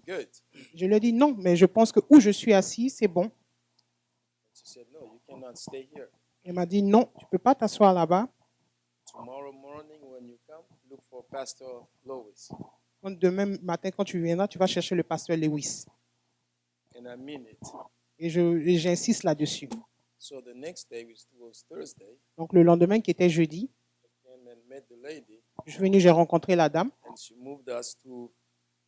good. Je lui ai dit non, mais je pense que où je suis assis, c'est bon. She said, no, you cannot stay here. Elle m'a dit non, tu ne peux pas t'asseoir là-bas. Tomorrow morning when you come, look for Pastor Lois. Demain matin, quand tu viendras, tu vas chercher le pasteur Lewis. And I mean it. Et j'insiste là-dessus. So the next day, which was Thursday, Donc le lendemain, qui était jeudi, I came and met the lady, je suis venu, j'ai rencontré la dame and she moved us to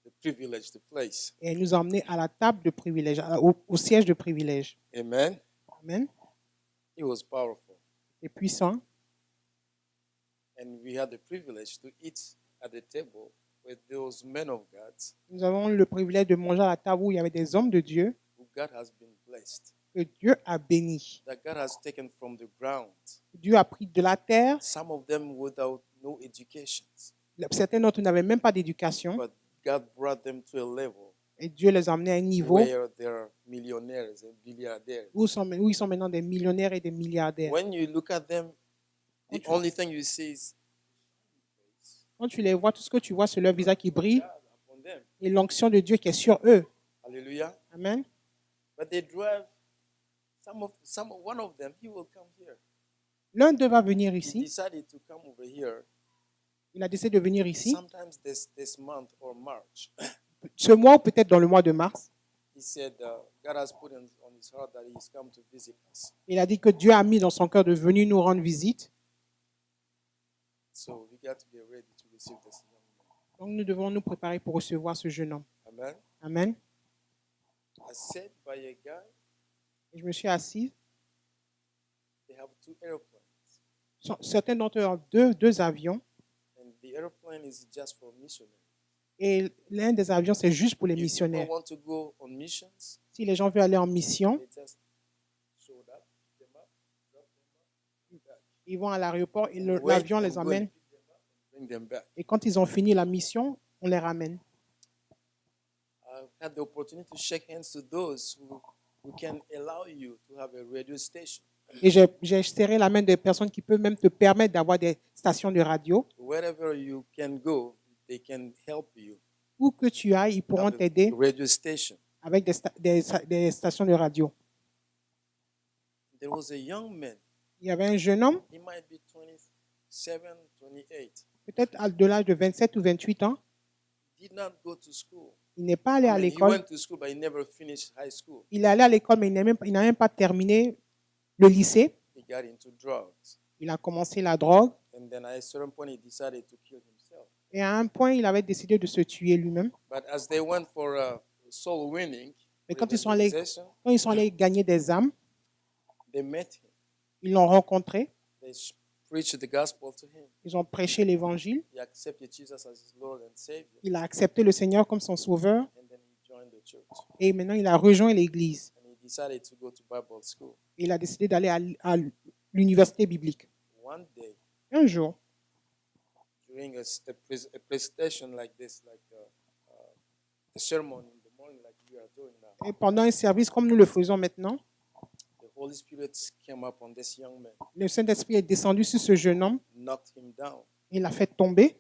the privileged place. et elle nous a emmenés à la table de privilège, au siège de privilège. Amen. Amen. It was powerful. C'est puissant. And we had the privilege to eat at the table with those men of God Nous avons le privilège de manger à la table où il y avait des hommes de Dieu who God has been blessed, que Dieu a bénis. that God has taken from the ground. Dieu a pris de la terre. Some of them without no education, Certains d'entre eux n'avaient même pas d'éducation. but God brought them to a level Et Dieu les a emmenés à un niveau where they're millionaires and milliardaires. où ils sont maintenant des millionnaires et des milliardaires. When you look at them, the only thing you see is Quand tu les vois, tout ce que tu vois, c'est leur visage qui brille God upon them. et l'onction de Dieu qui est sur eux. Hallelujah. Amen. But they drive. One of them, he will come here. L'un d'eux va venir He ici. decided to come over here. Il a décidé de venir ici. Sometimes this month or March, Ce mois ou peut-être dans le mois de mars. he said God has put on his heart that he's come to visit us. Il a dit que Dieu a mis dans son cœur de venir nous rendre visite. So we got to get ready to receive this young man. Donc nous devons nous préparer pour recevoir ce jeune homme. Amen. Amen. I sat by a guy. Et je me suis assis. They have 2 airplanes, Certains d'entre eux ont deux avions. and the airplane is just for missionaries. Et l'un des avions, c'est juste pour les If people missionnaires. want to go on missions, Si les gens veulent aller en mission, they just show up, pick them up, drop them back. ils vont à l'aéroport et Wait l'avion and les go and emmène. pick them up and bring them back. Et quand ils ont fini la mission, on les ramène. I've had the opportunity to shake hands to those who can allow you to have a radio station. Et j'ai serré la main des personnes qui peuvent même te permettre d'avoir des stations de radio. Wherever you can go, they can help you. Où que tu ailles, ils pourront Have a t'aider radio station. avec des stations de radio. There was a young man. Il y avait un jeune homme, He might be 27, 28. peut-être de l'âge de 27 ou 28 ans. Did not go to school. Il n'est pas allé à He l'école. went to school, but he never finished high school. Il est allé à l'école, mais il n'a même pas terminé le lycée. He got into drugs. Il a commencé la drogue. And then at a certain point, he decided to kill himself. Et à un point, il avait décidé de se tuer lui-même. But as they went for soul winning, Mais for quand ils sont allés gagner des âmes, they met him. ils l'ont rencontré. They preached the gospel to him. Ils ont prêché l'évangile. He accepted Jesus as his Lord and Savior. Il a accepté le Seigneur comme son sauveur. And then he joined the church. Et maintenant, il a rejoint l'église. And he decided to go to Bible school. Il a décidé d'aller à l'université biblique. One day, Un jour, during a presentation like this, like a sermon in the morning, like we are doing now, et pendant un service comme nous le faisons maintenant, the Holy Spirit came up on this young man, le Saint-Esprit est descendu sur ce jeune homme. knocked him down, Il l'a fait tomber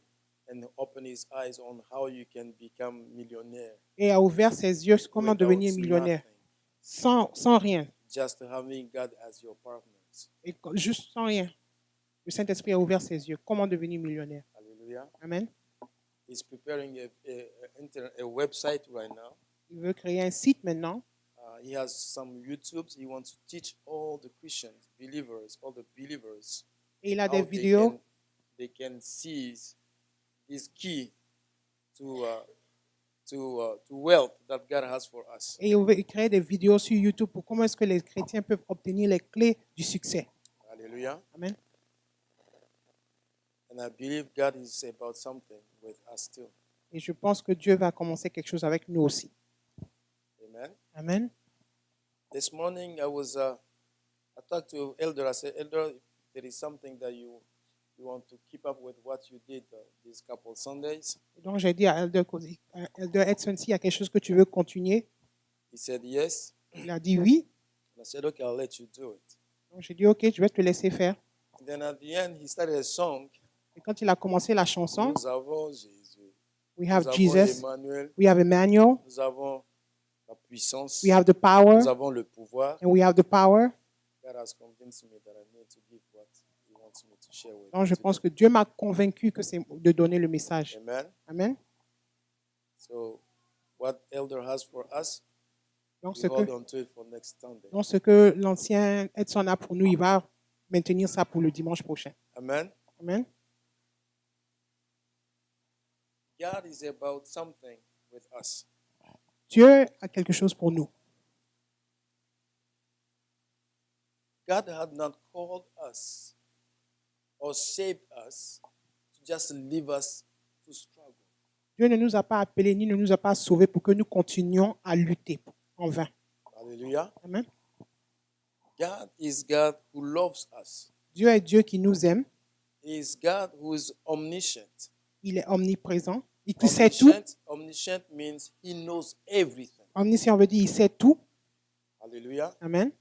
and opened his eyes on how you can become millionaire. et a ouvert ses yeux sur comment without devenir millionnaire. nothing, Sans rien. just having God as your partner. Et juste sans rien. Le Saint-Esprit a ouvert ses yeux. Comment devenir millionnaire? Hallelujah. Amen. He's preparing a website right now. Il veut créer un site maintenant. He has some YouTubes. He wants to teach all the Christians, believers, all the believers, Et il a how des vidéos. they can seize this key to wealth that God has for us. Et il veut créer des vidéos sur YouTube pour comment est-ce que les chrétiens peuvent obtenir les clés du succès. Hallelujah. Amen. And I believe God is about something with us too. Et je pense que Dieu va commencer quelque chose avec nous aussi. Amen. Amen. This morning I talked to Elder. I said, Elder, if there is something that you want to keep up with what you did these couple Sundays. Donc j'ai dit à Elder Edson, s'il y a quelque chose que tu veux continuer, He said yes. il a dit oui. And I said, okay, I'll let you do it. Donc j'ai dit ok, je vais te laisser faire. And then at the end, he started a song. Et quand il a commencé la chanson, Nous avons Jésus. We Nous have avons Jesus. Emmanuel. We have Emmanuel. Nous avons la puissance. We have the power. Nous avons le pouvoir. And we have the power. God has convinced me that I need to give what He wants me to share with Donc, you je pense today. que Dieu m'a convaincu que c'est de donner le message. Amen. Amen. So, what Elder has for us, Donc, we hold on to it for next Sunday. ce que l'ancien Edson a pour nous, il va maintenir ça pour le dimanche prochain. Amen. Amen. God is about something with us. Dieu a quelque chose pour nous. God had not called us or saved us to just leave us to struggle. Dieu ne nous a pas appelés ni ne nous a pas sauvés pour que nous continuions à lutter en vain. Hallelujah. Amen. God is God who loves us. Dieu est Dieu qui nous aime. He is God who is omniscient. Il est omniprésent. Il sait tout. Omniscient means He knows everything. Omniscient veut dire il sait tout. Hallelujah. Amen.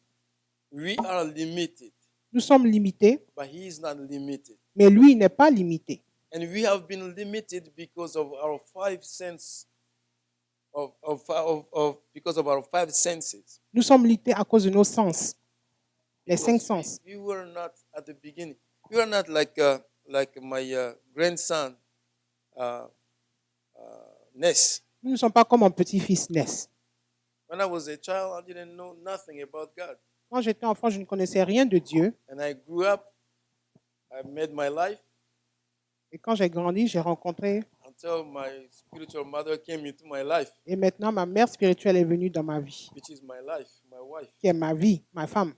We are limited, Nous sommes limités, but He is not limited. mais lui, il n'est pas limité. And we have been limited because of our five senses, because of our five senses. Nous sommes limités à cause de nos sens. Les Because 5 sens. we were not at the beginning. We were not like my grandson, Ness. Nous ne sommes pas comme mon petit-fils Ness. When I was a child, I didn't know nothing about God. Quand j'étais enfant, je ne connaissais rien de Dieu. And I grew up, I made my life Et quand j'ai grandi, j'ai rencontré. until my spiritual mother came into my life, Et maintenant, ma mère spirituelle est venue dans ma vie, which is my life, my wife. qui est ma vie, ma femme.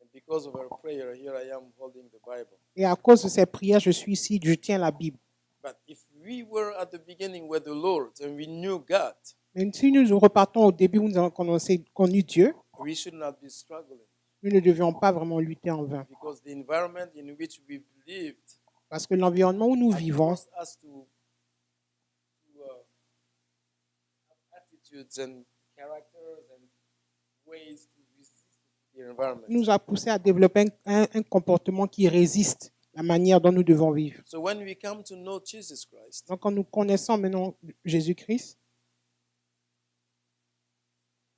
And because of her prayer, here I am holding the Bible. Et à cause de ces prières, je suis ici, je tiens la Bible. But if we were at the beginning with the Lord and we knew God, Mais si nous repartons au début où nous avons connu Dieu, we should not be struggling nous ne devions pas vraiment lutter en vain. because the environment in which we lived Parce que l'environnement où nous had vivons forced us to have attitudes and characters and ways to resist the environment. nous a poussé à développer un comportement qui résiste la manière dont nous devons vivre. So when we come to know Jesus Christ, Donc, quand nous connaissons maintenant Jésus-Christ,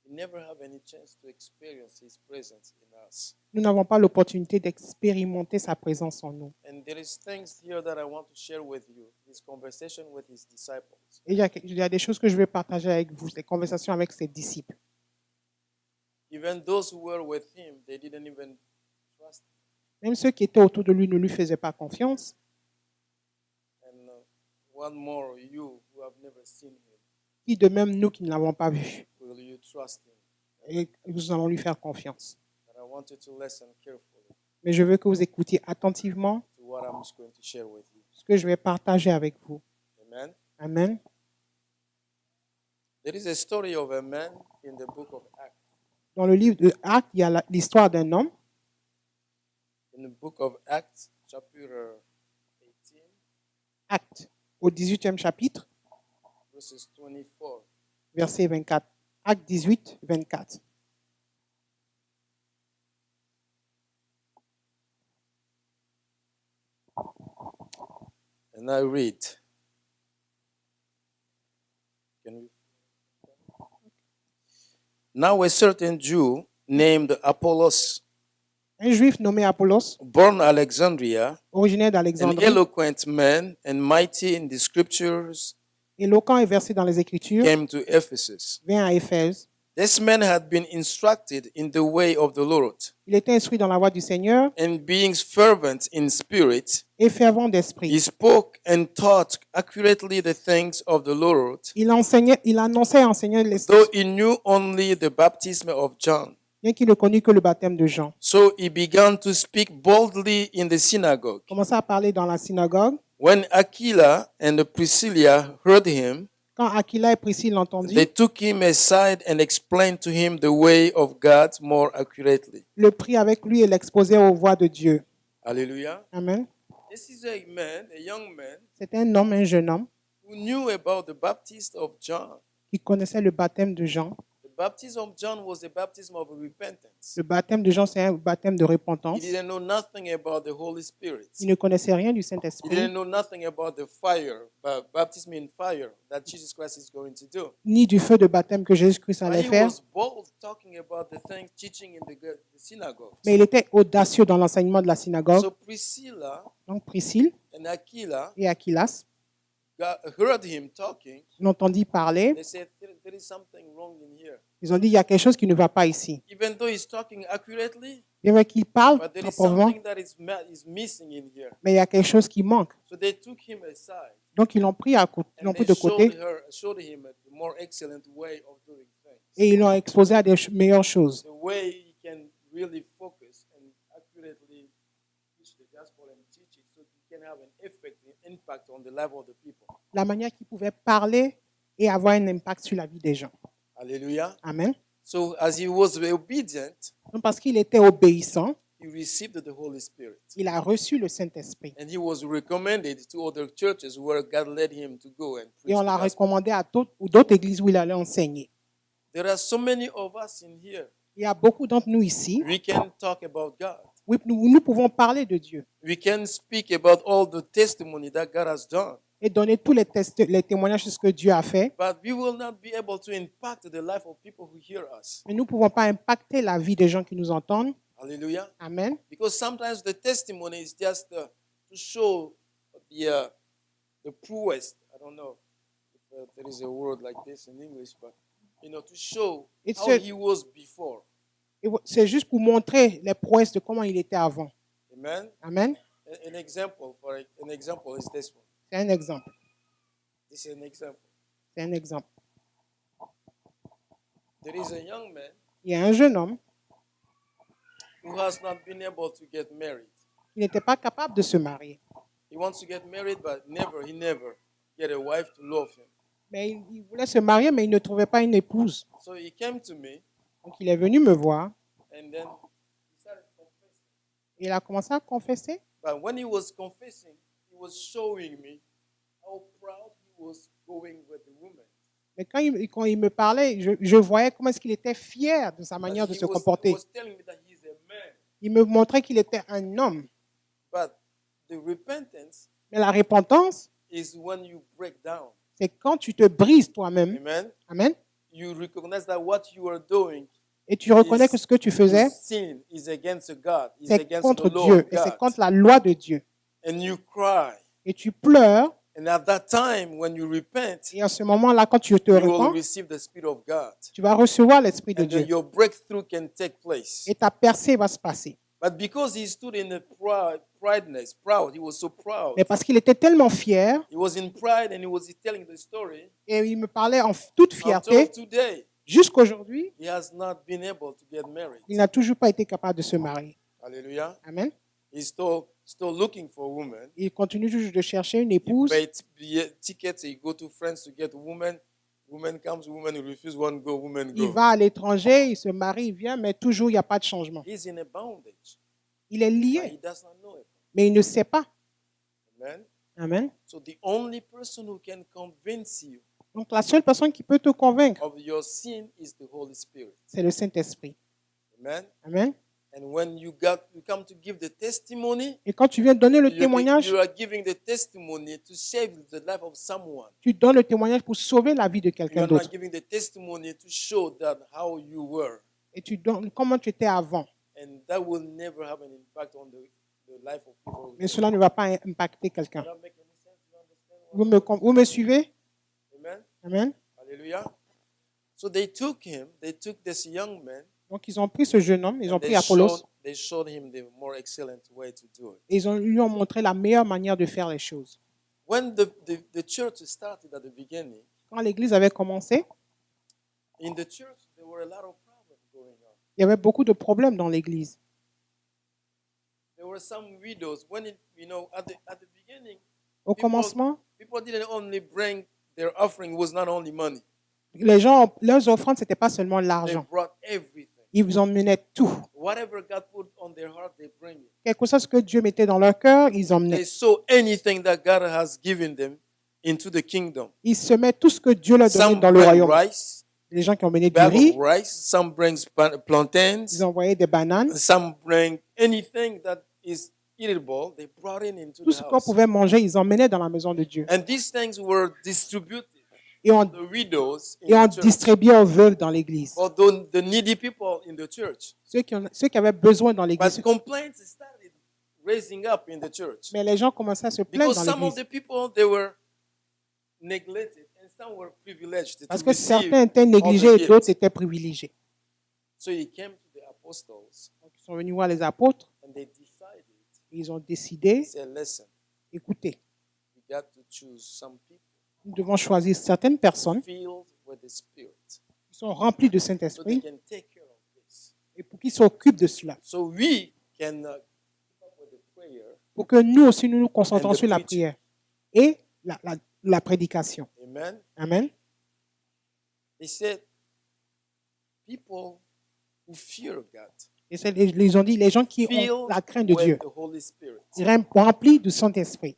we never have any chance to experience His presence in us. nous n'avons pas l'opportunité d'expérimenter sa présence en nous. And there is things here that I want to share with you. His conversation with His disciples. Et il y a des choses que je vais partager avec vous, des conversations avec ses disciples. Even those who were with Him, they didn't even trust Him. Même ceux qui étaient autour de lui ne lui faisaient pas confiance. And one more, you who have never seen Him, Qui de même nous qui ne l'avons pas vu. will you trust Him? Et nous allons lui faire confiance. But I want you to listen carefully Mais je veux que vous écoutiez attentivement to what I'm going to share with you. ce que je vais partager avec vous. Amen. Amen. There is a story of a man in the book of Acts. Dans le livre de Actes, il y a l'histoire d'un homme. In the book of Acts, chapter 18, Actes, au 18e chapitre, verses 24. verset 24. Actes 18, 24. And I read. Can we? Now a certain Jew named Apollos, Un juif nommé Apollos, born Alexandria, originaire an d'Alexandrie, eloquent man and mighty in the scriptures, éloquent et versé dans les Écritures, came to Ephesus. vient à Éphèse. This man had been instructed in the way of the Lord, Il était instruit dans la voie du Seigneur and being fervent in spirit, et fervent he d'esprit. spoke and taught accurately the things of the Lord, Il annonçait et enseignait les though he knew only the baptism of John. bien qu'il ne connût que le baptême de Jean. So he began to speak boldly in the synagogue. Il commença à parler dans la synagogue. When Aquila and Priscilla heard him, Quand Aquila et Priscille they l'entendirent, took him aside and explained to him the way of God more accurately. le prit avec lui et l'exposait aux voies de Dieu. Hallelujah. Amen. This is a man, a young man, C'était un homme, un jeune homme, who knew about the baptism of John. qui connaissait le baptême de Jean. The baptism of John was a baptism of repentance. Le baptême de Jean, c'est un baptême de He repentance. didn't know nothing about the Holy Spirit. Il ne connaissait rien du He Saint-Esprit, didn't know nothing about the fire, baptism in fire that Jesus Christ is going to do. ni du feu de baptême que Jésus-Christ But allait he faire, was bold talking about the things teaching in the synagogues. mais il était audacieux dans l'enseignement de la synagogue. So Priscilla Donc Priscille and Aquila et Aquilas heard him talking. l'entendit parler. They said, there is something wrong in here. Ils ont dit, il y a quelque chose qui ne va pas ici. Even though he's talking accurately, Bien vrai qu'il parle but there is proprement, something that is missing in here. mais il y a quelque chose qui manque. So they took him aside Donc ils l'ont pris, ils l'ont and pris they de côté showed him a more excellent way of doing things. et ils l'ont exposé à des meilleures choses. The way he can really focus and accurately teach the gospel and teach it so he can have an effect, an impact on the life of the people. La manière qu'il pouvait parler et avoir un impact sur la vie des gens. Hallelujah. Amen. So as he was obedient, Donc parce qu'il était obéissant, he received the Holy Spirit. il a reçu le Saint-Esprit. And he was recommended to other churches where God led him to go and preach Et on the l'a gospel. recommandé à d'autres églises où il allait enseigner. There are so many of us in here. Il y a beaucoup d'entre nous ici. We can talk about God. Oui, nous pouvons parler de Dieu We can speak about all the testimony that God has done. et donner tous les témoignages de ce que Dieu a fait. But we will not be able to impact the life of people who hear us. Mais nous ne pouvons pas impacter la vie des gens qui nous entendent. Hallelujah. Amen. Because sometimes the testimony is just to show the prowess. I don't know if there is a word like this in English, but to show It's how a- he was before. Et c'est juste pour montrer les prouesses de comment il était avant. Amen. Amen. An example is this one. C'est un exemple. This is an example. C'est un exemple. There is a young man Il y a un jeune homme who has not been able to get married. qui n'était pas capable de se marier. He wants to get married, but he never get a wife to love him. Mais il voulait se marier, mais il ne trouvait pas une épouse. So he came to me, Donc il est venu me voir and then he started confessing. et il a commencé à confesser. But when he was confessing, he was showing me how proud he was going with the woman. Mais quand il me parlait, je voyais comment est-ce qu'il était fier de sa But manière de he se was comporter. telling me that he's a man. Il me montrait qu'il était un homme. But the repentance Mais la repentance, is when you break down. c'est quand tu te brises toi-même. Amen. Amen. You recognize that what you are doing Et tu reconnais que ce que tu faisais, is sin, is against God, is c'est against contre the law Dieu of et c'est God. contre la loi de Dieu. And you cry. Et tu pleures. And at that time, when you repent, Et en ce moment-là, quand tu te you will répands, receive the Spirit of God. tu vas recevoir l'Esprit de And then Dieu. your breakthrough can take place. Et ta percée va se passer. But because he stood in a proud, he was so proud. Mais parce qu'il était tellement fier, He was in pride and he was telling the story. et il me parlait en toute Until fierté, today, jusqu'aujourd'hui, he has not been able to get married. il n'a toujours pas été capable de se marier. Hallelujah. Amen. He's still looking for a woman. Il continue toujours de chercher une He épouse. paid tickets, he go to France to get a woman. Woman comes, woman refuse, one go, woman Il go. va à l'étranger, il se marie, il vient, mais toujours il n'y a pas de changement. He's in a bondage. Il est But he lié, does not know it. mais il ne sait pas. Amen. Amen. So the only person who can convince you Donc la seule personne qui peut te convaincre, of your sin is the Holy Spirit. c'est le Saint-Esprit. Amen. Amen. And when you come to give the testimony, Et quand tu viens donner le témoignage, you are giving the testimony to save the life of someone. tu donnes le témoignage pour sauver la vie de You quelqu'un are not d'autre. giving the testimony to show that how you were. Et tu donnes comment tu étais avant. And that will never have an impact on the life of people. Mais cela ne va pas impacter quelqu'un. Does that make any sense? You understand what Vous me suivez? Amen. Amen. Hallelujah. So they took this young man, Donc ils ont pris ce jeune homme, ils ont and pris Apollos they showed him the more excellent way to do it. et lui ont montré la meilleure manière de faire les choses. When the church started at the beginning, Quand l'Église avait commencé, in the church there were a lot of problems going on. il y avait beaucoup de problèmes dans l'Église. There were some widows when at the beginning Au commencement, people didn't only bring their offering, was not only money. les gens, leurs offrandes, ce n'était pas seulement They l'argent. brought everything. Ils vous emmenaient tout. Whatever God put on their heart, they bring it. Quelque chose que Dieu mettait dans leur cœur, ils They emmenaient. sow anything that God has given them into the kingdom. Ils semaient tout ce que Dieu leur donnait Some dans le bring royaume. rice, Les gens qui ont mené du bag riz, of rice. Some brings plantains. ils envoyaient des bananes. Some bring anything that is eatable. They brought it into Tout the ce qu'on house. pouvait manger, ils emmenaient dans la maison de Dieu. And these things were distributed Et on, to the widows et in on the church, distribuait aux veuves dans l'église. or the needy people in the church. Ceux qui avaient besoin dans l'église. But complaints started raising up in the church. Mais les gens commençaient à se plaindre Because dans some of l'église. the people, they were neglected and some were privileged Parce to que receive certains étaient all négligés the et d'autres gifts. étaient privilégiés. So he came to the apostles Donc, ils sont venus voir les apôtres and they decided, et ils ont décidé, say, listen, écoutez, we got to choose some people nous devons choisir certaines personnes filled with the Spirit qui sont remplies de so they Saint-Esprit can take care of this. et pour qu'ils s'occupent de cela. So we can keep up with the prayer. Pour que nous aussi, nous nous concentrons And the sur la preaching. prière et la prédication. Amen. Amen. They said, people who fear God, Et ils ont dit, les gens qui ont filled la crainte de Dieu, with the Holy Spirit. remplis du Saint-Esprit.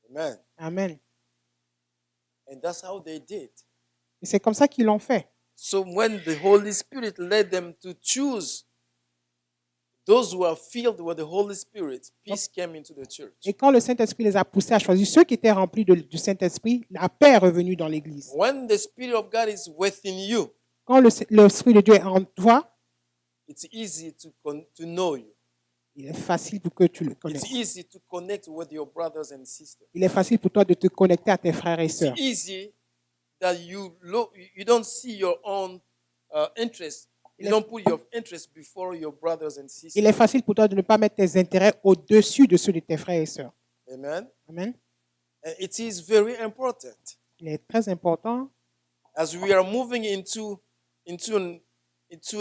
Amen. Amen. And that's how they did. Et c'est comme ça qu'ils l'ont fait. So when the Holy Spirit led them to choose those who are filled with the Holy Spirit, peace came into the church. Et quand le Saint-Esprit les a poussés à choisir ceux qui étaient remplis du Saint-Esprit, la paix est revenue dans l'Église. When the Spirit of God is within you, Quand l'Esprit de Dieu est en toi, it's easy to know you. il est facile pour que tu le It's connaisses. easy to connect with your brothers and sisters. Il est facile pour toi de te connecter à tes frères et It's sœurs. easy that you don't see your own interest. You don't put your interest before your brothers and Il sisters. est facile pour toi de ne pas mettre tes intérêts au-dessus de ceux de tes frères et sœurs. Amen. Amen. And it is very important Il est très important as we are moving into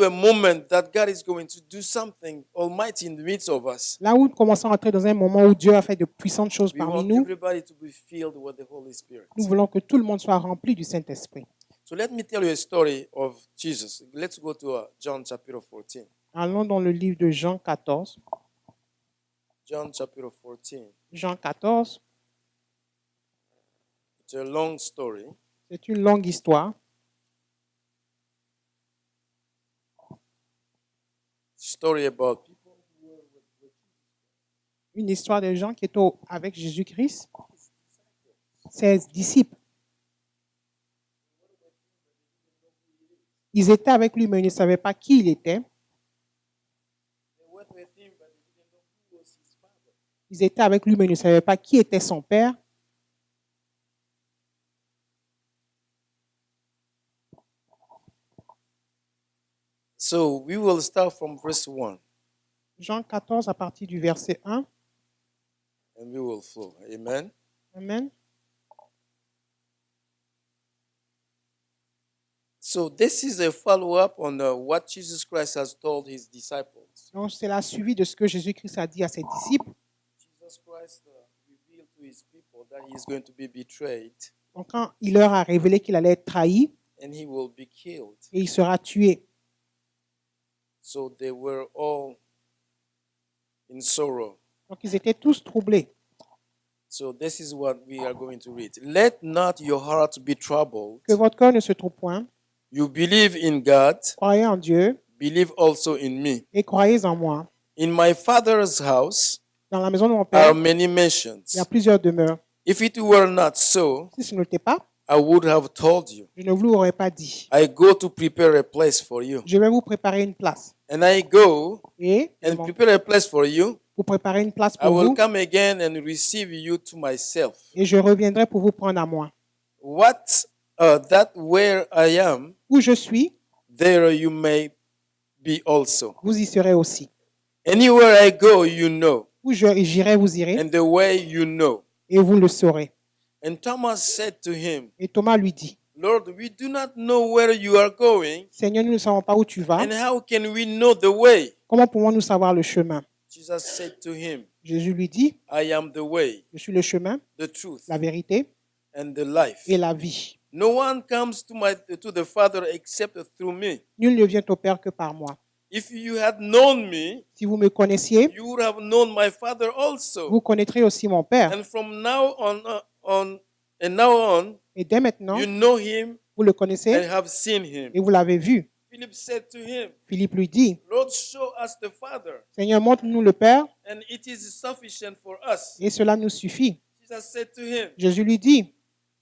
a moment that God is going to do something almighty in the midst of us. là où nous commençons à entrer dans un moment où Dieu a fait de puissantes choses We parmi want nous. everybody to be filled with the Holy Spirit. Nous voulons que tout le monde soit rempli du Saint-Esprit. So let me tell you a story of Jesus. Let's go to John chapter 14. Allons dans le livre de Jean 14. John chapter 14. Jean 14, It's a long story. c'est une longue histoire. Story about people who were with Une histoire de gens qui étaient avec Jésus-Christ, ses disciples. Ils étaient avec lui, mais ils ne savaient pas qui il était. They went with him, but they didn't know who was his father. Ils étaient avec lui, mais ils ne savaient pas qui était son père. So we will start from verse 1 Jean 14, à partir du verset 1. and we will flow. Amen. Amen. So this is a follow-up on what Jesus Christ has told his disciples. Donc, c'est la suivi de ce que Jésus-Christ a dit à ses disciples. Jesus Christ revealed to his people that he is going to be betrayed Donc, quand il leur a révélé qu'il allait être trahi and he will be killed. et il sera tué. So they were all in sorrow. Donc, ils étaient tous troublés. So this is what we are going to read. Let not your heart be troubled. Que votre cœur ne se trouble point. You believe in God, Croyez en Dieu believe also in me. et croyez en moi. In my Father's house Dans la maison de mon are Père, many il y mansions. a plusieurs demeures. If it were not so, Si ce n'était pas, I would have told you. je ne vous l'aurais pas dit. I go to prepare a place for you. Je vais vous préparer une place. And I go Et and prepare a place for you. pour préparer une place I pour will vous, come again and receive you to myself. et je reviendrai pour vous prendre à moi. That where I am, Où je suis, there you may be also. vous y serez aussi. Anywhere I go, you know, Où j'irai, vous irez, and the way you know. et vous le saurez. And Thomas said to him, Et Thomas lui dit, Lord, we do not know where you are going, Seigneur, nous ne savons pas où tu vas. and how can we know the way? Comment pouvons-nous savoir le chemin? Jesus said to him, Jésus lui dit, I am the way, je suis le chemin, the truth, la vérité and the life. et la vie. No one comes to the Father except through me. Nul ne vient au Père que par moi. If you had known me, Si vous me connaissiez, you would have known my Father also. vous connaîtrez aussi mon Père. And from now on, and now on, Et dès maintenant, you know him Vous le and connaissez have seen him. et vous l'avez vu. Philip said to him, Philippe lui dit, Lord, show us the Father, Seigneur, montre-nous le Père and it is sufficient for us. et cela nous suffit. Jesus said to him, Jésus lui dit,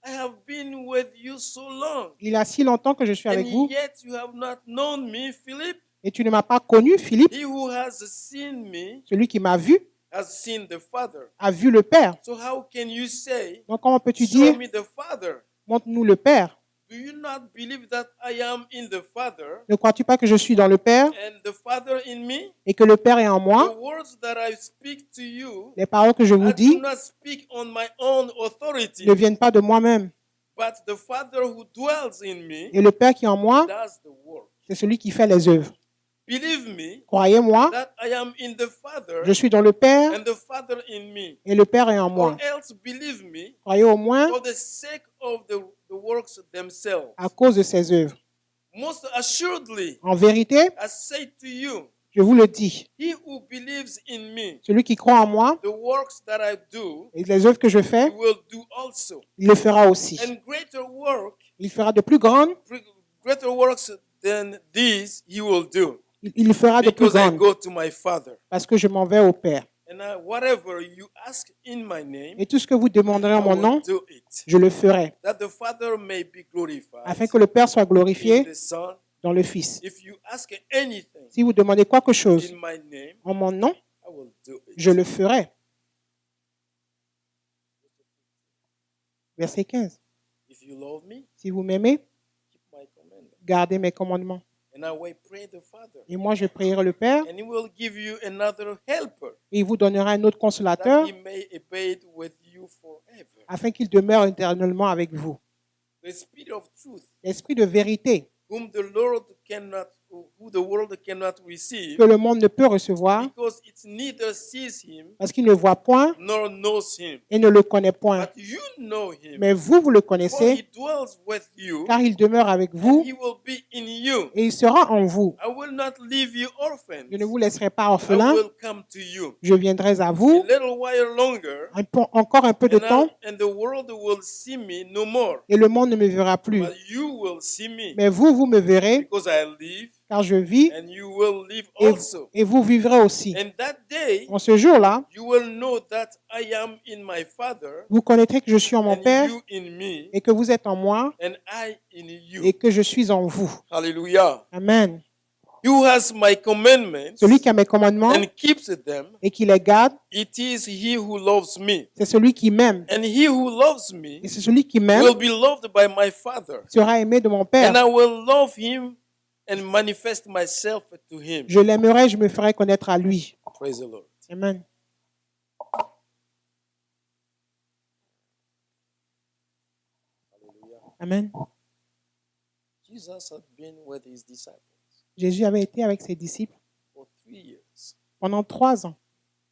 I have been with you so long, il y a si longtemps que je suis avec and vous yet you have not known me, Philip. et tu ne m'as pas connu, Philippe. He who has seen me Celui qui m'a vu has seen the Father. a vu le Père. So how can you say, Donc comment peux-tu show dire, me the Father? montre-nous le Père? Do you not believe that I am in the Father, Ne crois-tu pas que je suis dans le Père and the Father in me? et que le Père est en The moi? words that I speak to you, Les paroles que je I vous do dis not speak on my own authority, ne viennent pas de moi-même. but the Father who dwells in me Et le Père qui est en moi, does the work. c'est celui qui fait les œuvres. Believe me Croyez-moi, that I am in the Father, je suis dans le Père and the Father in me. et le Père est en Or moi. else believe me Croyez au moins for the sake of the works themselves. à cause de ses œuvres. Most assuredly, En vérité, I say to you, je vous le dis, he who believes in me, celui qui croit en moi the works that I do, et les œuvres que je he fais, will do also. il le fera aussi. And Il fera de plus grandes, greater works than these he will do, il le fera de plus because I grandes go to my Father. parce que je m'en vais au Père. And whatever you ask in my name, Et tout ce que vous demanderez I en mon will nom, do it, je le ferai, that the Father may be glorified afin que le Père soit in glorifié the Son. dans le Fils. If you ask anything Si vous demandez quelque chose in my name, en mon nom, I will do it. je le ferai. Verset 15. If you love me, Si vous m'aimez, keep my commandments. gardez mes commandements. And I will pray the Father, Et moi, je prierai le Père, and he will give you another helper, et il vous donnera un autre that consolateur, he may abide with you forever. afin qu'il demeure éternellement avec vous. The Spirit of truth, L'Esprit de vérité, whom the Lord cannot, who the world cannot receive, que le monde ne peut recevoir, because it neither sees him parce qu'il ne voit point nor knows him. et ne le connaît point. But you know him, Mais vous, vous le for he connaissez, dwells with you, car il demeure avec and vous he will be in you. et il sera en vous. I will not leave you orphans. Je ne vous laisserai pas I orphelins, will come to you. je viendrai à A vous little while longer, encore un peu de temps, and the world will see me no more. et le monde ne me verra plus. But you will see me, Mais vous, vous me verrez, because I live, car je vis, and you will live et, also. et vous vivrez aussi. And that day, En ce jour-là, you will know that I am in my Father, vous connaîtrez que je suis en mon and Père, you in me, et que vous êtes en moi, and I in you. et que je suis en vous. Hallelujah. Amen. He who has my commandments Celui qui a mes commandements and keeps them, et qui les garde, it is he who loves me. c'est celui qui m'aime. And he who loves me Et c'est celui qui m'aime will be loved by my Father. sera aimé de mon And Père. I will love him and manifest myself to him. Je l'aimerai, je me ferai connaître à lui. Praise the Lord. Amen. Hallelujah. Amen. Jesus had been with his disciples Jésus avait été avec ses disciples for 3 years. pendant 3 ans.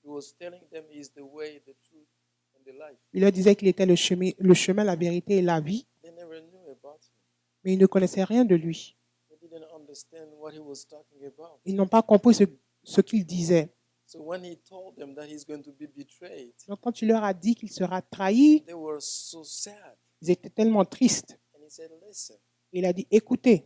He was telling them he's the way, the truth, and the life. Il leur disait qu'il était le chemin, la vérité et la vie, They never knew about him. mais ils ne connaissaient rien de lui. They didn't understand what he was talking about. Ils n'ont pas compris ce qu'il disait. So when he told them that he's going to be betrayed, Donc quand il leur a dit qu'il sera trahi, they were so sad. ils étaient tellement tristes. And he said, listen, Il a dit, écoutez,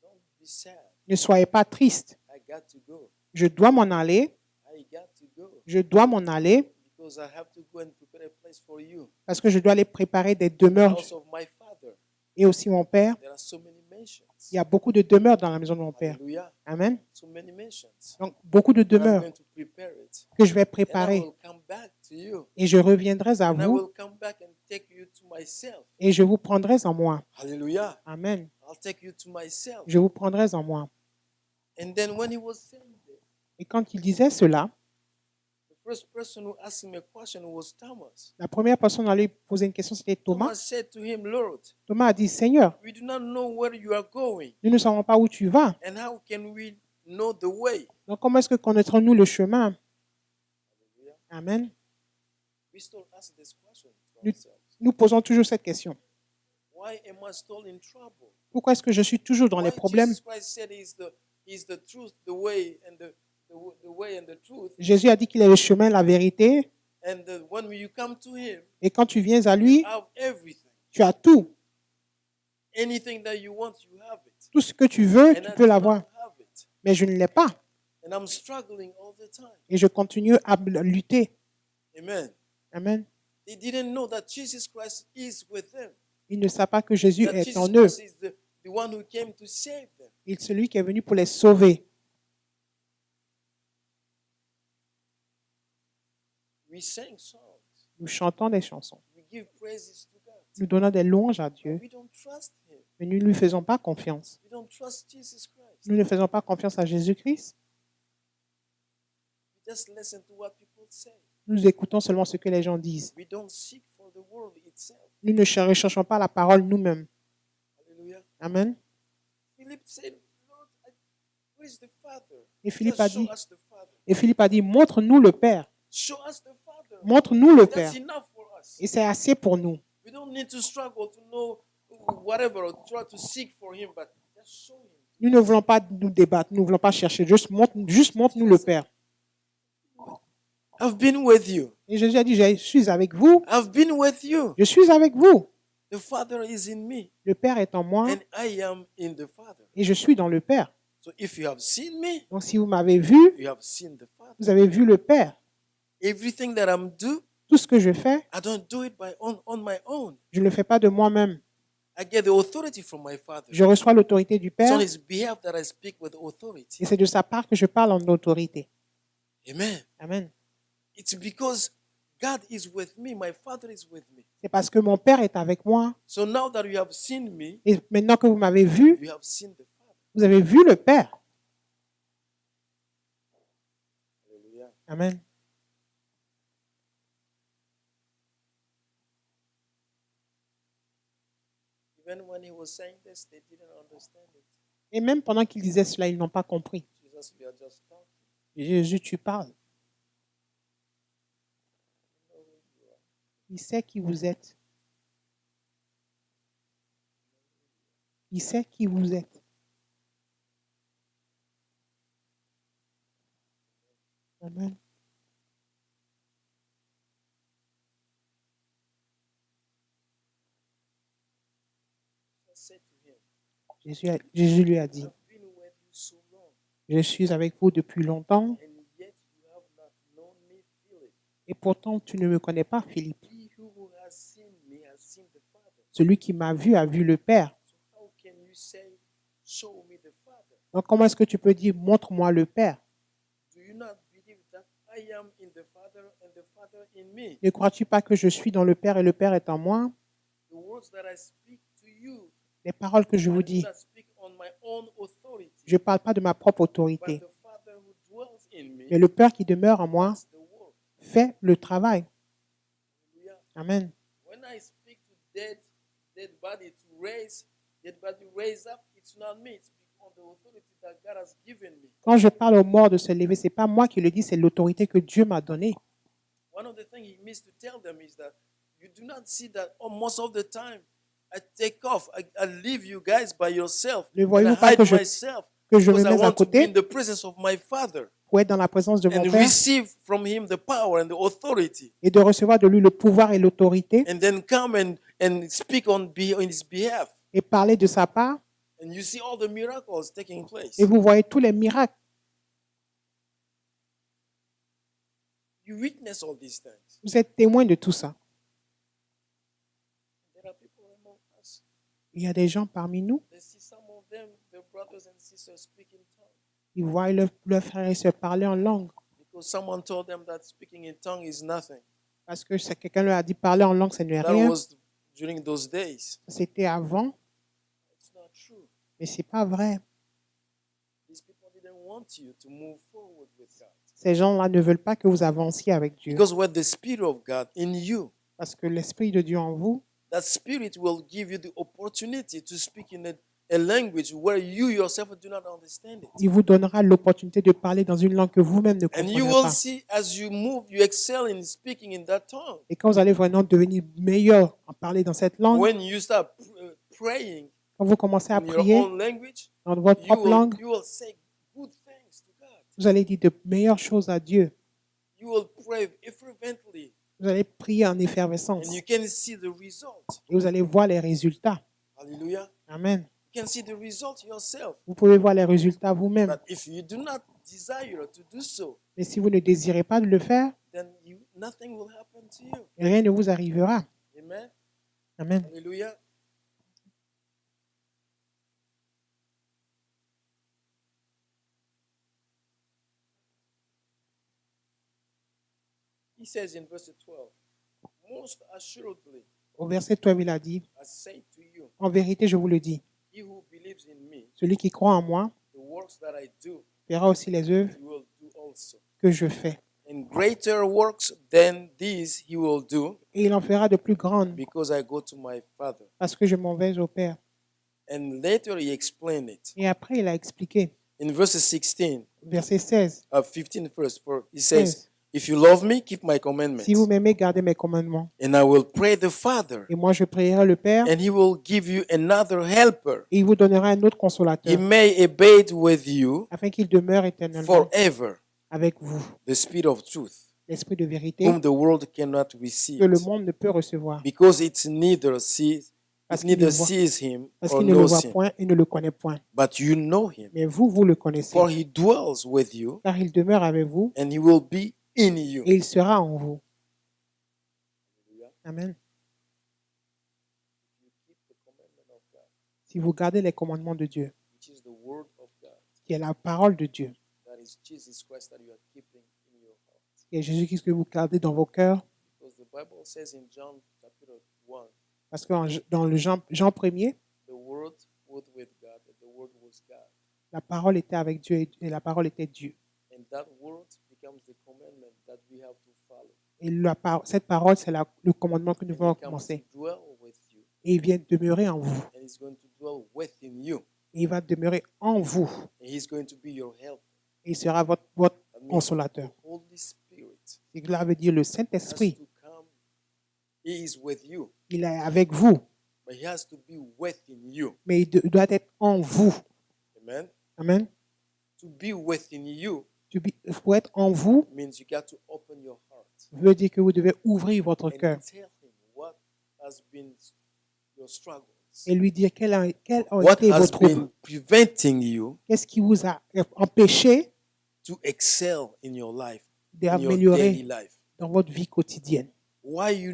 don't be sad. ne soyez pas tristes. I got to go. Je dois m'en aller. I got to go. Je dois m'en aller Because I have to go and prepare a place for you. parce que je dois aller préparer des demeures. House of my Father. Et aussi mon Père. There are so many mansions. Il y a beaucoup de demeures dans la maison de mon Père. Hallelujah. Amen. So many mansions. Donc beaucoup de And I'm demeures going to prepare it. que je vais And I préparer. will come back to you. Et je reviendrai à And I vous will come back and take you to myself. et je vous prendrai en moi. Hallelujah. Amen. I'll take you to myself. Je vous prendrai en moi. And then when he was saying this, Et quand il disait cela, the first person who asked him a question was Thomas. la première personne à lui poser une question, c'était Thomas Thomas. said to him, Lord, Thomas a dit, Seigneur, we do not know where you are going. nous ne savons pas où tu vas. And how can we know the way? Donc comment est-ce que connaîtrons-nous le chemin? Hallelujah. Amen. We still ask this question to Nous- ourselves. Nous posons toujours cette question. Why am I still in trouble? Pourquoi est-ce que je suis toujours dans les Why problèmes? Jesus Christ said he's the truth, the way, and the way and the truth. Jésus a dit qu'il est le chemin, la vérité. And when you come to him, Et quand tu viens à you lui, have everything. tu as tout. Anything that you want, you have it. Tout ce que tu veux, And tu I peux do l'avoir. not have it. Mais je ne l'ai pas. And I'm struggling all the time. Et je continue à lutter. Amen. Amen. They didn't know that Jesus Christ is with them. Ils ne savent pas que Jésus That est Jesus en eux. Christ is the one who came to save them. Il est celui qui est venu pour les sauver. We sing songs. Nous chantons des chansons. We give praises to God. Nous donnons des louanges à Dieu. We don't trust Him. Mais nous ne lui faisons pas confiance. We don't trust Jesus Christ. Nous ne faisons pas confiance à Jésus-Christ. We just listen to what people say. Nous écoutons seulement ce que les gens disent. We don't seek for the world itself. Nous ne recherchons pas la parole nous-mêmes. Hallelujah. Amen. Philip said, Lord, where is the Father? Et Philippe Just a show dit, us the Father. montre-nous le Père. Show us the Father. Montre-nous le Père. That's enough for us. Et c'est assez pour nous. We don't need to struggle to know whatever or try to seek for Him, but just show Him. Nous ne voulons pas nous débattre, nous ne voulons pas chercher. Juste montre-nous le Père. I've been with you. Et Jésus a dit, je suis avec vous. I've been with you. Je suis avec vous. The Father is in me, Le Père est en moi and I am in the Father. et je suis dans le Père. So if you have seen me, Donc si vous m'avez vu, you have seen the Father. vous avez vu le Père. Everything that I'm doing, Tout ce que je fais, I don't do it on my own. je ne le fais pas de moi-même. I get the authority from my Father. Je reçois l'autorité du It's Père on His behalf that I speak with authority. et c'est de sa part que je parle en autorité. Amen. Amen. It's because God is with me. My Father is with me. C'est parce que mon Père est avec moi. So now that you have seen me, Et maintenant que vous m'avez vu, you have seen the Father. vous avez vu le Père. Hallelujah. Amen. Even when He was saying this, they didn't understand it. Et même pendant qu'il disait cela, ils n'ont pas compris. Jesus, we are just talking. Jésus, tu parles. You know who you are. Il sait qui vous êtes. Il sait qui vous êtes. Amen. Just say to Him, Jésus lui a dit, I've been with you so long, je suis avec vous depuis longtemps and yet you have not known me, Philip. et pourtant tu ne me connais pas, Philippe. He who has seen me has seen the Father. Celui qui m'a vu a vu le Père. So how can you say, show me the Father? Donc comment est-ce que tu peux dire, montre-moi le Père? Do you not believe that I am in the Father and the Father in me? Ne crois-tu pas que je suis dans le Père et le Père est en moi? The words that I speak to you, Les paroles que je I vous do dis, not speak on my own authority, je ne parle pas de ma propre but autorité, the Father who dwells in me mais le Père qui demeure en moi does the work. fait le travail. Hallelujah. Amen. When I speak to dead body to raise, dead body raise up, it's not me. It's on the authority that God has given me. Quand je parle aux morts de se lever, ce n'est pas moi qui le dis, c'est l'autorité que Dieu m'a donnée. One of the things He missed to tell them is that you do not see that most of the time I take off. I leave you guys by yourself. Ne And I voyez-vous pas hide que je myself me because I mets à want to be in côté the presence of my Father pour être dans la présence de mon and Père receive from Him the power and the authority, et de recevoir de lui le pouvoir et l'autorité and then come and speak on His behalf. et parler de sa part. And you see all the miracles taking place. Et vous voyez tous les miracles. You witness all these things. Vous êtes témoin de tout ça. There are people among us. Il y a des gens parmi nous, They see some of them, their brothers and sisters speak in tongues ils voient leurs frères et sœurs parler en langue. because someone told them that speaking in tongue is nothing. Parce que quelqu'un leur a dit parler en langue, ce n'est That rien. was during those days. C'était avant, It's not true. mais ce n'est pas vrai. These people didn't want you to move forward with God. Ces gens-là ne veulent pas que vous avanciez avec Dieu. Because with the Spirit of God in you, Parce que l'Esprit de Dieu en vous, that Spirit will give you the opportunity to speak in a language where you yourself do not understand it. il vous donnera l'opportunité de parler dans une langue que vous-même ne And you comprenez will pas. see as you move, you excel in speaking in that tongue. Et quand vous allez vraiment devenir meilleur en parler dans cette langue, When you start praying quand vous commencez à in your prier own language, dans votre propre langue, you will say good things to God. vous allez dire de meilleures choses à Dieu. You will pray fervently, Vous allez prier en effervescence and you can see the result. et vous allez voir les résultats. Hallelujah. Amen. You can see the result yourself. Vous pouvez voir les résultats vous-même. But if you do not desire to do so, Mais si vous ne désirez pas de le faire, then nothing will happen to you. rien ne vous arrivera. Amen. Amen. Hallelujah. He says in verse 12, most assuredly, Au verset 12, il a dit, I say to you, en vérité, je vous le dis, he who believes in me, celui qui croit en moi the works that I do, verra aussi les œuvres he will do also. que je fais. And greater works than these he will do, Et il en fera de plus grandes, because I go to my Father. parce que je m'en vais au Père. And later he explained it. Et après, il a expliqué, In verse 16, verset 16, 15 first, for he says, 16, if you love me, keep my commandments. si vous m'aimez, gardez mes commandements. And I will pray the Father, Et moi, je prierai le Père, and he will give you another helper. et il vous donnera un autre He consolateur, may abide with you afin qu'il demeure éternellement forever, avec vous. the Spirit of truth, L'Esprit de vérité whom the world cannot que receive, le monde ne peut recevoir, because it neither sees Parce qu'il ne voit- him parce or qu'il ne le knows voit him. point et ne le connaît point. But you know him, Mais vous, vous le connaissez, for he dwells with you, car il demeure avec vous and he will be in you. et il sera en vous. Amen. Si vous gardez les commandements de Dieu, Which is the word of God, qui est la parole de Dieu, that is Jesus Christ that you are keeping in your heart. qui est Jésus-Christ que vous gardez dans vos cœurs, Because the Bible says in John chapter 1, parce que dans le Jean 1er, the word was with God, and the word was God. la parole était avec Dieu et la parole était Dieu. And that word becomes the commandment that we have to follow. Et cette parole, c'est le commandement que nous And devons he comes commencer. to dwell with you, Et il vient demeurer en vous. and he's going to dwell within you, Et il va demeurer en vous. and he's going to be your help. Et il sera votre That means consolateur. the Holy Spirit Et cela veut dire le has Saint-Esprit. to come. He is with you, Il est avec vous, but he has to be within you. mais il doit être en vous. Amen. Amen. To be within you Pour être en vous, means you got to open your heart veut dire que vous devez ouvrir votre and cœur tell him what has been your struggles, et lui dire quel a what été vos has troubles. been preventing you Qu'est-ce qui vous a empêché to excel in your life, in your daily d'améliorer life. dans votre vie quotidienne? Why you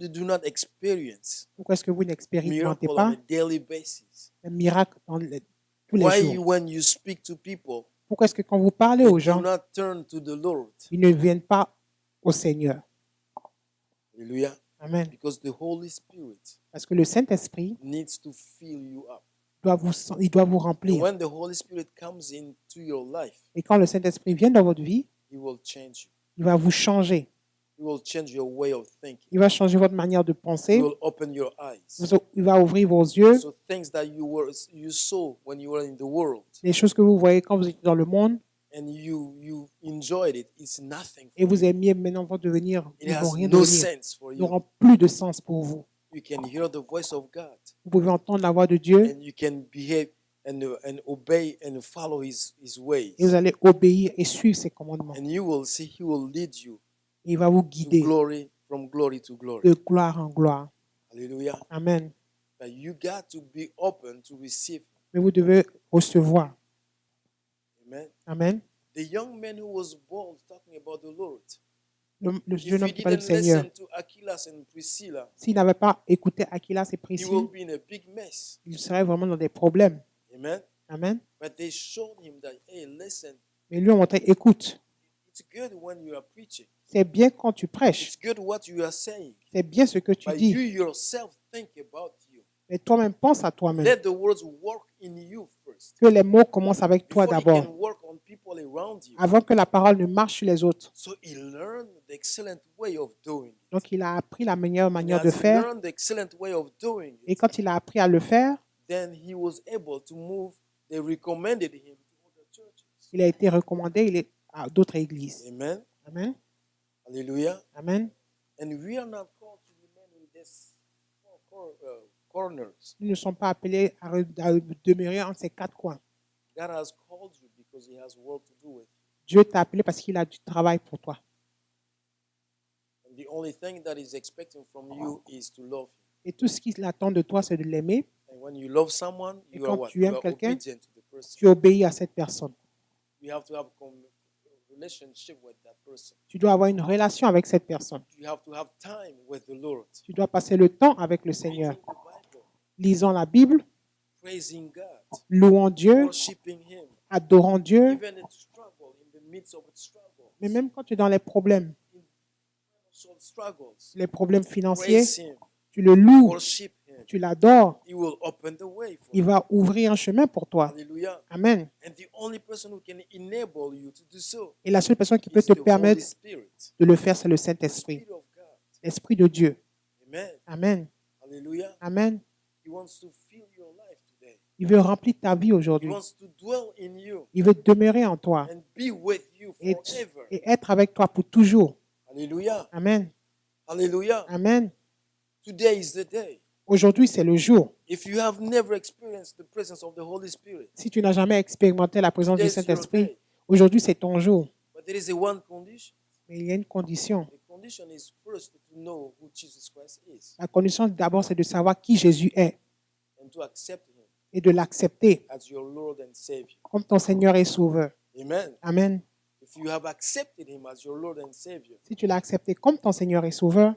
do not experience Pourquoi est-ce que vous n'expérimentez miracle on pas a daily basis? un miracle tous les Why jours? when you speak to people, Pourquoi est-ce que quand vous parlez you aux do gens, not turn to the Lord? ils ne viennent pas au Seigneur? Hallelujah. Amen. Because the Holy Spirit Parce que le Saint-Esprit needs to fill you up. il doit vous And remplir. when the Holy Spirit comes into your life, Et quand le Saint-Esprit vient dans votre vie, He will change you. il va vous changer. He will change your way of thinking. Il va changer votre manière de He penser. will open your eyes. Il va ouvrir vos yeux. So things that you saw when you were in the world Les choses que vous voyez quand vous étiez dans le monde and you enjoyed it, it's nothing et for vous you. aimiez maintenant vont devenir, It ne vont has rien no devenir. sense for Ils you. n'auront plus de sens pour vous. You can hear the voice of God Vous pouvez entendre la voix de Dieu and you can behave and obey and follow His ways. et vous allez obéir et suivre ses commandements. And you will see He will lead you Et il va vous to guider glory, from glory to glory. de gloire en gloire. Hallelujah. Amen. But you got to be open to receive. Mais vous devez recevoir. Amen. Amen. The young man who was bold talking about the Lord, Le if jeune homme he qui parle du didn't Seigneur, listen to Aquilas and Priscilla, s'il n'avait pas écouté Aquilas et he will Priscille, be in a big mess. il serait vraiment dans des problèmes. Amen. Amen. But they showed him that, hey, listen, Mais lui, on montré, écoute, it's good when you are preaching. c'est bien quand tu prêches, It's good what you are saying. c'est bien ce que tu But you dis, yourself think about you. mais toi-même pense à toi-même. Let the words work in you first. Que les mots commencent avec toi Before you d'abord, can work on people around you. avant que la parole ne marche sur les autres. So he learned the excellent way of doing it. Donc, il a appris la meilleure And manière as de he faire. learned the excellent way of doing Et it, quand il a appris à le faire, then he was able to move. They recommended him to other churches. il a été recommandé à d'autres églises. Amen. Amen. Hallelujah. Amen. And we are not called to remain in these corners. Nous ne sommes pas appelés à demeurer en ces quatre coins. God has called you because he has work to do with you. Dieu t'a appelé parce qu'il a du travail pour toi. And the only thing that he's expecting from you is to love him. Et tout ce qu'il attend de toi, c'est de l'aimer. And when you love someone, Et you are quand what? tu You aimes are quelqu'un, obedient to the person. tu obéis à cette personne. You have to have a relationship with that person. Tu dois avoir une relation avec cette personne. You have to have time with the Lord. Tu dois passer le temps avec le Seigneur. Reading the Bible, Lisant la Bible, praising God, louant Dieu, worshiping Him, adorant Dieu. even in struggle, in the midst of its struggles, Mais même quand tu es dans les problèmes, financial struggles, les problèmes financiers, praise Him, tu le loues, worship Him. tu l'adores. He will open the way for Il you. va ouvrir un chemin pour toi. Hallelujah. Amen. And the only person who can enable you to do so Et la seule personne qui peut is te the Holy permettre Spirit, de le faire, c'est le the Saint-Esprit, Spirit of God. l'Esprit de Dieu. Amen. Amen. Hallelujah. Amen. He wants to fill your life today. Il veut remplir ta vie He aujourd'hui. wants to dwell in you Il veut demeurer en toi and be with you et, forever. et être avec toi pour toujours. Hallelujah. Amen. Hallelujah. Amen. Today is the day. Aujourd'hui, c'est le jour. If you have never experienced the presence of the Holy Spirit, Si tu n'as jamais expérimenté la présence du today's your Saint-Esprit, day. aujourd'hui, c'est ton jour. But there is a one condition. Mais il y a une condition. The condition is first to know who Jesus Christ is La condition d'abord, c'est de savoir qui Jésus est and to accept Him et de l'accepter as your Lord and Savior. comme ton Seigneur et Sauveur. Amen. Amen. If you have accepted Him as your Lord and Savior, Si tu l'as accepté comme ton Seigneur et Sauveur,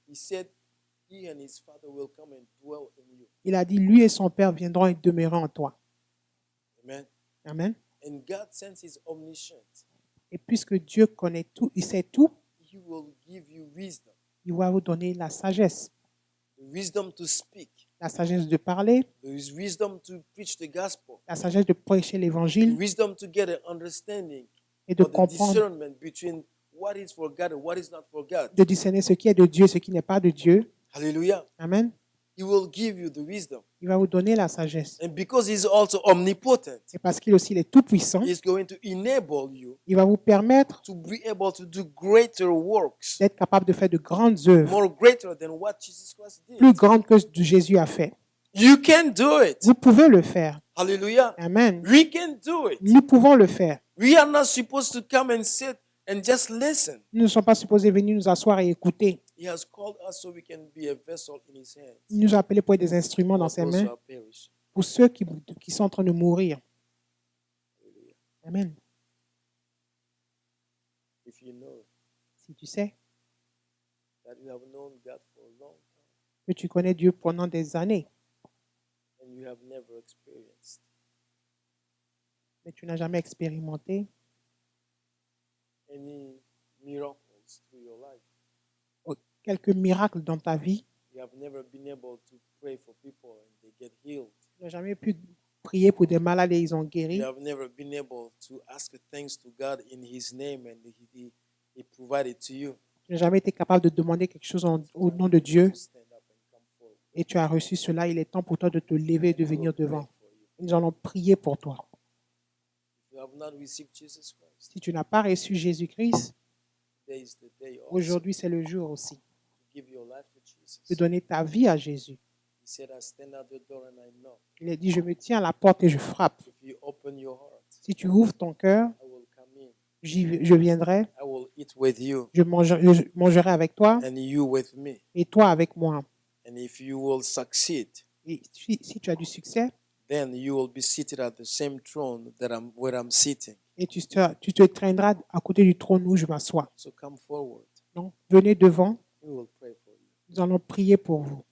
He said He and His Father will come and dwell in you. il a dit, lui et son Père viendront et demeureront en toi. Amen. Amen. And God, since He's omniscient, Et puisque Dieu connaît tout, il sait tout, He will give you wisdom. il va vous donner la sagesse. The wisdom to speak, La sagesse de parler, the wisdom to preach the gospel, la sagesse de prêcher the l'évangile wisdom to get an understanding et de or the comprendre, discernment between what is for God and what is not for God. de discerner ce qui est de Dieu et ce qui n'est pas de Dieu. Hallelujah. Amen. He will give you the wisdom. Il va vous donner la sagesse. And because He's also omnipotent, Et parce qu'il aussi il est tout puissant, He's going to enable you il va vous permettre to be able to do greater works, d'être capable de faire de grandes œuvres, more greater than what Jesus Christ plus did. grandes que ce que Jésus a fait. You can do it. Vous pouvez le faire. Hallelujah. Amen. We can do it. Nous pouvons le faire. We are not supposed to come and sit and just listen. Nous ne sommes pas supposés venir nous asseoir et écouter. He has called us so we can be a vessel in His hands. Il nous a appelés pour être des instruments dans For ses those mains who are perishing. pour ceux qui sont en train de mourir. Hallelujah. Amen. If you know Si tu sais that you have known God for a long time que tu connais Dieu pendant des années, and you have never experienced mais tu n'as jamais expérimenté any miracles through your life, quelques miracles dans ta vie, you have never been able to pray for people and they get healed. tu n'as jamais pu prier pour des malades et ils ont guéri. You have never been able to ask things to God in His name and He provided to you. Tu n'as jamais été capable de demander quelque chose au nom de Dieu To stand up and come forward. et tu as reçu cela. Il est temps pour toi de te lever et de We will venir pray devant. for you. Nous allons prier pour toi. If you have not received Jesus Christ, Si tu n'as pas reçu Jésus-Christ, today is the day also aujourd'hui c'est le jour aussi to give your life to Jesus. de donner ta vie à Jésus. He said, I stand at the door and I knock. Il a dit, je me tiens à la porte et je frappe. If you open your heart, Si tu ouvres ton cœur, I will come in. je viendrai, I will eat with you je mangerai avec toi and you with me. et toi avec moi. And if you will succeed, Et si tu as du succès, then you will be seated at the same throne where I'm sitting. et tu te traîneras à côté du trône où je m'assois. So come forward. Donc, venez devant, We will pray for you. nous allons prier pour vous.